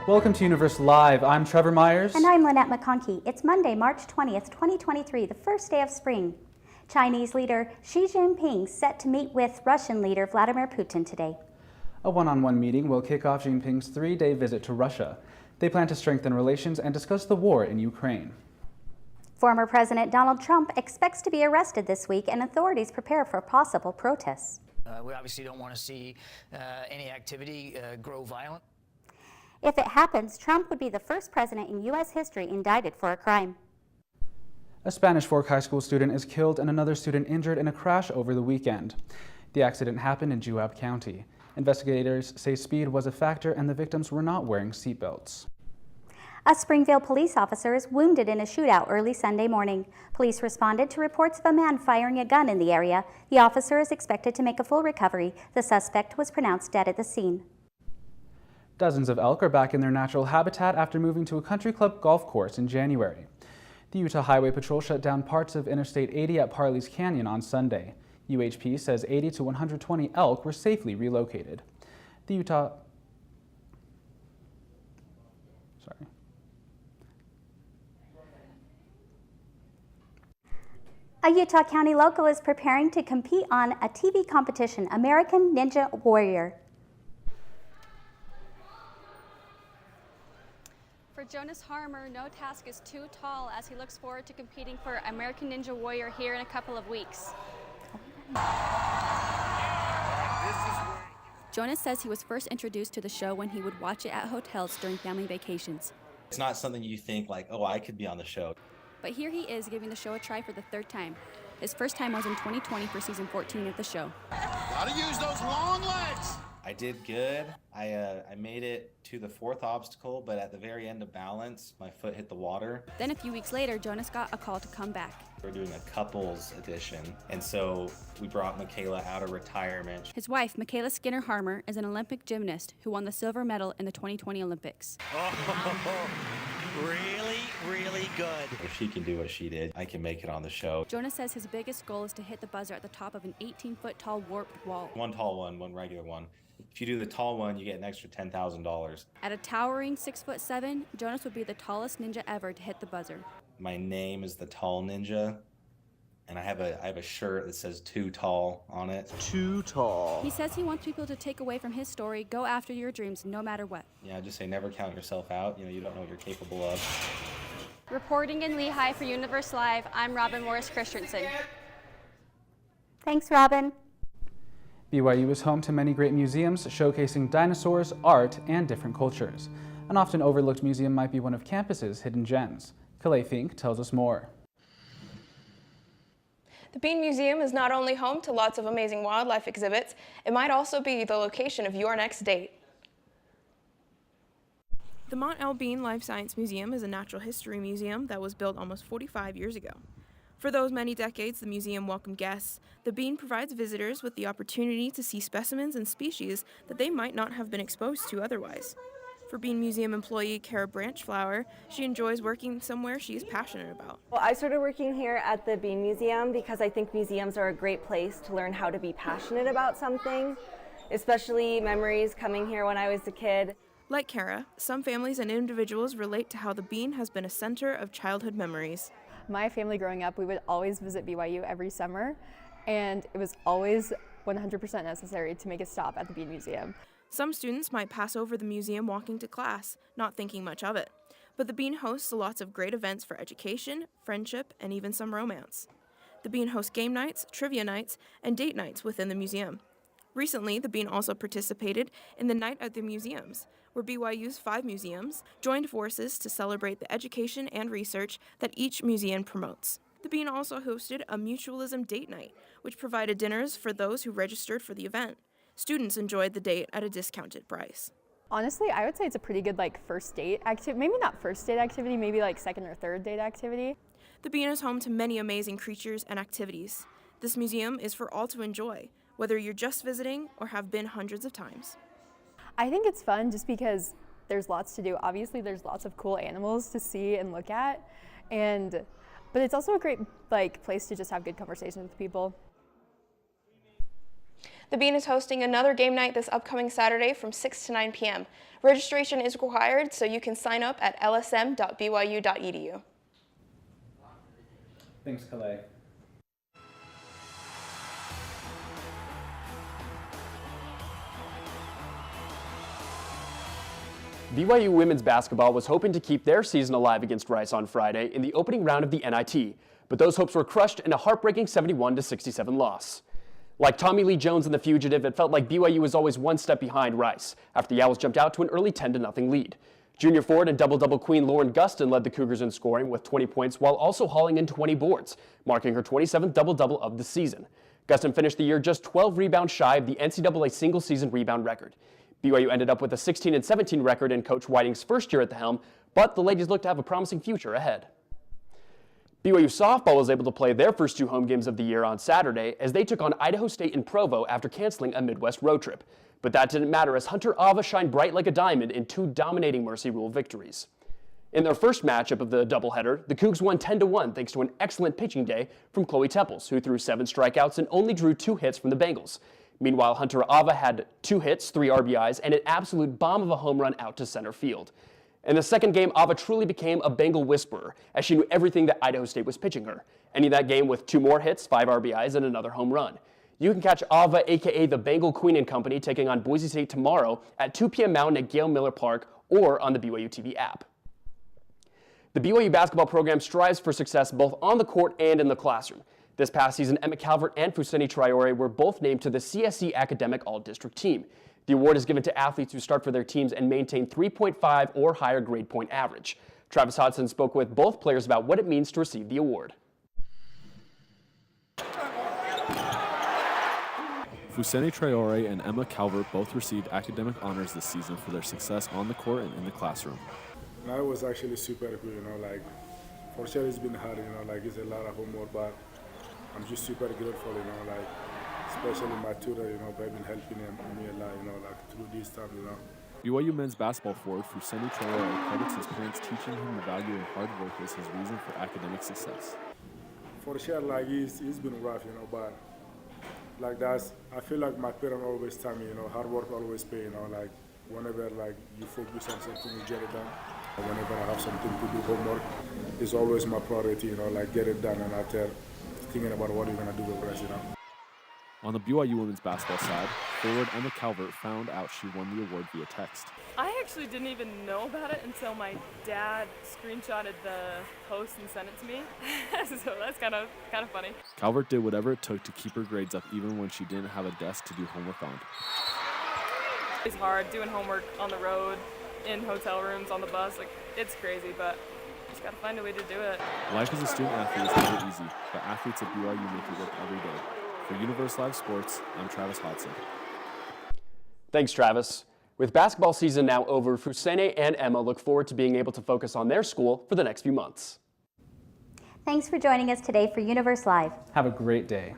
Welcome to Universe Live. I'm Trevor Myers. And I'm Lynette McConkey. It's Monday, March 20th, 2023, the first day of spring. Chinese leader Xi Jinping set to meet with Russian leader Vladimir Putin today. A one-on-one meeting will kick off Jinping's three-day visit to Russia. They plan to strengthen relations and discuss the war in Ukraine. Former President Donald Trump expects to be arrested this week, and authorities prepare for possible protests. We obviously don't want to see any activity grow violent. If it happens, Trump would be the first president in U.S. history indicted for a crime. A Spanish Fork High School student is killed and another student injured in a crash over the weekend. The accident happened in Juab County. Investigators say speed was a factor and the victims were not wearing seatbelts. A Springville police officer is wounded in a shootout early Sunday morning. Police responded to reports of a man firing a gun in the area. The officer is expected to make a full recovery. The suspect was pronounced dead at the scene. Dozens of elk are back in their natural habitat after moving to a country club golf course in January. The Utah Highway Patrol shut down parts of Interstate 80 at Parley's Canyon on Sunday. UHP says 80 to 120 elk were safely relocated. A Utah County local is preparing to compete on a TV competition, American Ninja Warrior. For Jonas Harmer, no task is too tall as he looks forward to competing for American Ninja Warrior here in a couple of weeks. Jonas says he was first introduced to the show when he would watch it at hotels during family vacations. It's not something you think like, oh, I could be on the show. But here he is giving the show a try for the third time. His first time was in 2020 for season 14 of the show. Gotta use those long legs! I did good. I made it to the fourth obstacle, but at the very end of balance, my foot hit the water. Then a few weeks later, Jonas got a call to come back. We're doing a couples edition, and so we brought Michaela out of retirement. His wife, Michaela Skinner Harmer, is an Olympic gymnast who won the silver medal in the 2020 Olympics. Oh, really good. If she can do what she did, I can make it on the show. Jonas says his biggest goal is to hit the buzzer at the top of an 18-foot tall warped wall. One tall one, one regular one. If you do the tall one, you get an extra $10,000. At a towering 6'7", Jonas would be the tallest ninja ever to hit the buzzer. My name is the Tall Ninja, and I have a shirt that says "Too Tall" on it. Too tall. He says he wants people to take away from his story, go after your dreams no matter what. Yeah, just say never count yourself out. You don't know what you're capable of. Reporting in Lehigh for Universe Live, I'm Robin Morris Christensen. Thanks, Robin. BYU is home to many great museums showcasing dinosaurs, art, and different cultures. An often overlooked museum might be one of campus's hidden gems. Kalei Fink tells us more. The Bean Museum is not only home to lots of amazing wildlife exhibits, it might also be the location of your next date. The Mont El Bean Life Science Museum is a natural history museum that was built almost 45 years ago. For those many decades the museum welcomed guests, the Bean provides visitors with the opportunity to see specimens and species that they might not have been exposed to otherwise. For Bean Museum employee Kara Branchflower, she enjoys working somewhere she is passionate about. Well, I started working here at the Bean Museum because I think museums are a great place to learn how to be passionate about something, especially memories coming here when I was a kid. Like Kara, some families and individuals relate to how the Bean has been a center of childhood memories. My family growing up, we would always visit BYU every summer, and it was always 100% necessary to make a stop at the Bean Museum. Some students might pass over the museum walking to class, not thinking much of it. But the Bean hosts lots of great events for education, friendship, and even some romance. The Bean hosts game nights, trivia nights, and date nights within the museum. Recently, the Bean also participated in the Night at the Museums, where BYU's 5 museums joined forces to celebrate the education and research that each museum promotes. The Bean also hosted a mutualism date night, which provided dinners for those who registered for the event. Students enjoyed the date at a discounted price. Honestly, I would say it's a pretty good first date activity. Maybe not first date activity, maybe second or third date activity. The Bean is home to many amazing creatures and activities. This museum is for all to enjoy, whether you're just visiting or have been hundreds of times. I think it's fun just because there's lots to do. Obviously, there's lots of cool animals to see and look at, but it's also a great place to just have good conversations with people. The Bean is hosting another game night this upcoming Saturday from 6 to 9 p.m. Registration is required, so you can sign up at lsm.byu.edu. Thanks, Calais. BYU women's basketball was hoping to keep their season alive against Rice on Friday in the opening round of the NIT, but those hopes were crushed in a heartbreaking 71-67 loss. Like Tommy Lee Jones and the Fugitive, it felt like BYU was always one step behind Rice after the Owls jumped out to an early 10-0 lead. Junior forward and double-double queen Lauren Gustin led the Cougars in scoring with 20 points while also hauling in 20 boards, marking her 27th double-double of the season. Gustin finished the year just 12 rebounds shy of the NCAA single-season rebound record. BYU ended up with a 16-17 record in Coach Whiting's first year at the helm, but the ladies look to have a promising future ahead. BYU softball was able to play their first 2 home games of the year on Saturday as they took on Idaho State in Provo after canceling a Midwest road trip. But that didn't matter as Hunter Ava shined bright like a diamond in 2 dominating Mercy Rule victories. In their first matchup of the doubleheader, the Cougs won 10-1 thanks to an excellent pitching day from Chloe Temples, who threw 7 strikeouts and only drew 2 hits from the Bengals. Meanwhile, Hunter Ava had 2 hits, 3 RBIs, and an absolute bomb of a home run out to center field. In the second game, Ava truly became a Bengal whisperer, as she knew everything that Idaho State was pitching her, ending that game with 2 more hits, 5 RBIs, and another home run. You can catch Ava, a.k.a. the Bengal Queen and Company, taking on Boise State tomorrow at 2 p.m. Mountain at Gail Miller Park or on the BYU TV app. The BYU basketball program strives for success both on the court and in the classroom. This past season, Emma Calvert and Fuseni Traore were both named to the CSC Academic All-District team. The award is given to athletes who start for their teams and maintain 3.5 or higher grade point average. Travis Hodson spoke with both players about what it means to receive the award. Fuseni Traore and Emma Calvert both received academic honors this season for their success on the court and in the classroom. Now it was actually super good, for sure it's been hard, it's a lot of homework, but I'm just super grateful, especially my tutor, they've been helping me a lot, through this time, BYU men's basketball forward Fuseni Traore credits his parents teaching him the value of hard work as his reason for academic success. For sure, it's been rough, but I feel like my parents always tell me, hard work always pay, whenever you focus on something, you get it done. Whenever I have something to do, homework is always my priority, get it done, and after thinking about what you're going to do with the rest, On the BYU women's basketball side, forward Emma Calvert found out she won the award via text. I actually didn't even know about it until my dad screenshotted the post and sent it to me, so that's kind of funny. Calvert did whatever it took to keep her grades up even when she didn't have a desk to do homework on. It's hard doing homework on the road, in hotel rooms, on the bus, it's crazy, but just gotta find a way to do it. Life as a student athlete is never easy, but athletes at BYU make it work every day. For Universe Live Sports, I'm Travis Hodson. Thanks, Travis. With basketball season now over, Fuseni and Emma look forward to being able to focus on their school for the next few months. Thanks for joining us today for Universe Live. Have a great day.